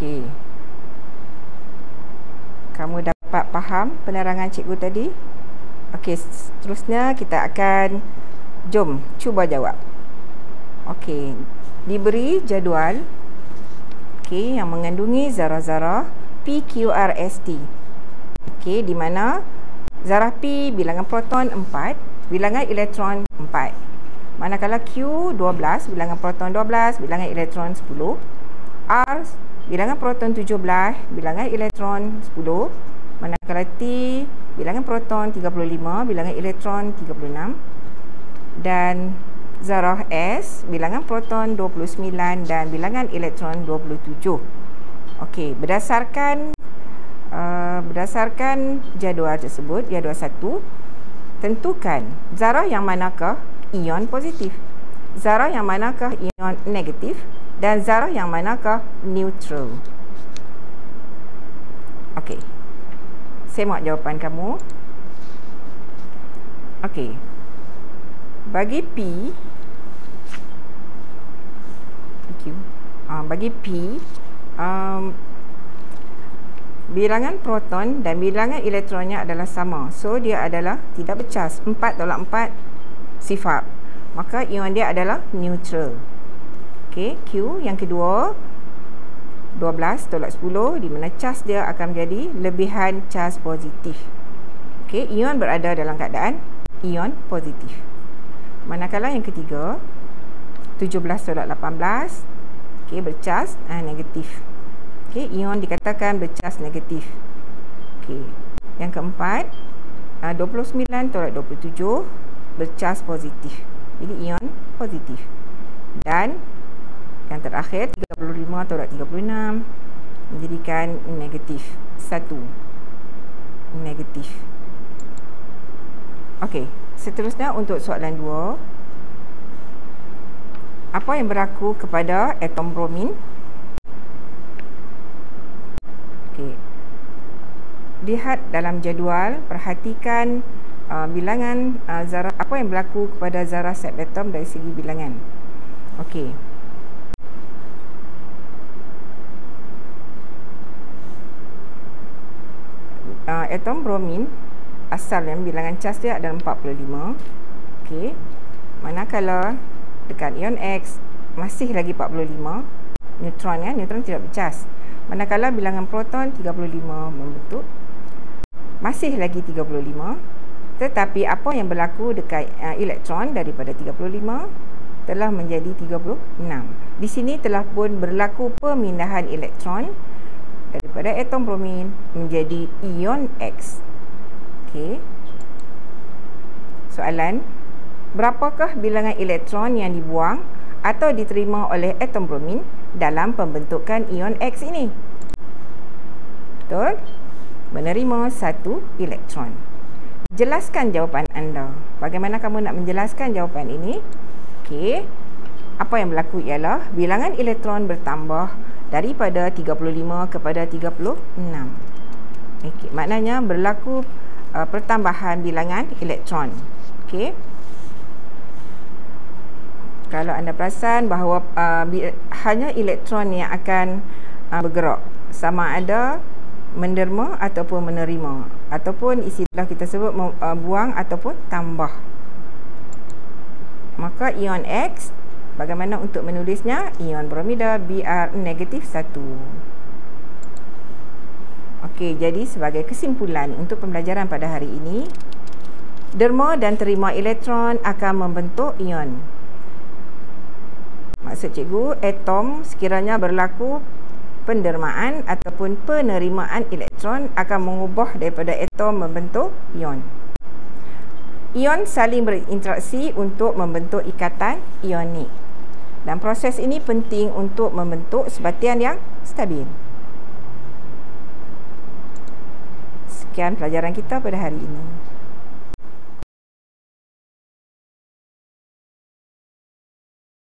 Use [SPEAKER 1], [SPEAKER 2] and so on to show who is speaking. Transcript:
[SPEAKER 1] Okey. Kamu dapat faham penerangan cikgu tadi? Okey, seterusnya kita akan cuba jawab. Okey, diberi jadual yang mengandungi zarah-zarah P, Q, R, S, T. Okey, di mana zarah P bilangan proton 4, bilangan elektron 4. Manakala Q 12, bilangan proton 12, bilangan elektron 10. R bilangan proton 17, bilangan elektron 10. Manakala T bilangan proton 35, bilangan elektron 36. Dan zarah S bilangan proton 29 dan bilangan elektron 27. Okey, berdasarkan jadual tersebut, jadual 1, tentukan zarah yang manakah ion positif, zarah yang manakah ion negatif, dan zarah yang manakah neutral. Okey, saya mahu jawapan kamu. Okey, bagi P, bagi P, bilangan proton dan bilangan elektronnya adalah sama. So, dia adalah tidak bercas. 4 tolak 4 sifar. Maka ion dia adalah neutral. Okey, Q yang kedua, 12 tolak 10, di mana cas dia akan menjadi lebihan cas positif. Okey, ion berada dalam keadaan ion positif. Manakala yang ketiga, 17 tolak 18, okey, bercas negatif. Okey, ion dikatakan bercas negatif. Okey, yang keempat, 29 tolak 27, bercas positif. Jadi ion positif. Dan yang terakhir, 35 tolak 36, menjadikan negatif. 1 negatif. Okey, seterusnya untuk soalan 2. Apa yang berlaku kepada atom bromin? Okey, lihat dalam jadual, perhatikan bilangan zarah, apa yang berlaku kepada zarah subatom dari segi bilangan. Okey, atom bromin asalnya bilangan cas dia adalah 45. Okey, manakala dekat ion X masih lagi 45, neutron neutron tidak bercas. Manakala bilangan proton 35 membentuk, masih lagi 35. Tetapi apa yang berlaku dekat elektron daripada 35 telah menjadi 36. Di sini telah pun berlaku pemindahan elektron daripada atom bromin menjadi ion X. Okey. Soalan, berapakah bilangan elektron yang dibuang atau diterima oleh atom bromin dalam pembentukan ion X ini? Betul? Menerima 1 elektron. Jelaskan jawapan anda. Bagaimana kamu nak menjelaskan jawapan ini? Okey. Apa yang berlaku ialah bilangan elektron bertambah daripada 35 kepada 36. Okey, maknanya berlaku pertambahan bilangan elektron. Okey. Kalau anda perasan bahawa hanya elektron yang akan bergerak, sama ada menderma ataupun menerima, ataupun istilah kita sebut buang ataupun tambah. Maka ion X, bagaimana untuk menulisnya? Ion bromida Br negatif 1. Okey, jadi sebagai kesimpulan untuk pembelajaran pada hari ini, derma dan terima elektron akan membentuk ion. Maksud cikgu, atom sekiranya berlaku pendermaan ataupun penerimaan elektron akan mengubah daripada atom membentuk ion. Ion saling berinteraksi untuk membentuk ikatan ionik. Dan proses ini penting untuk membentuk sebatian yang stabil. Sekian pelajaran kita pada hari ini.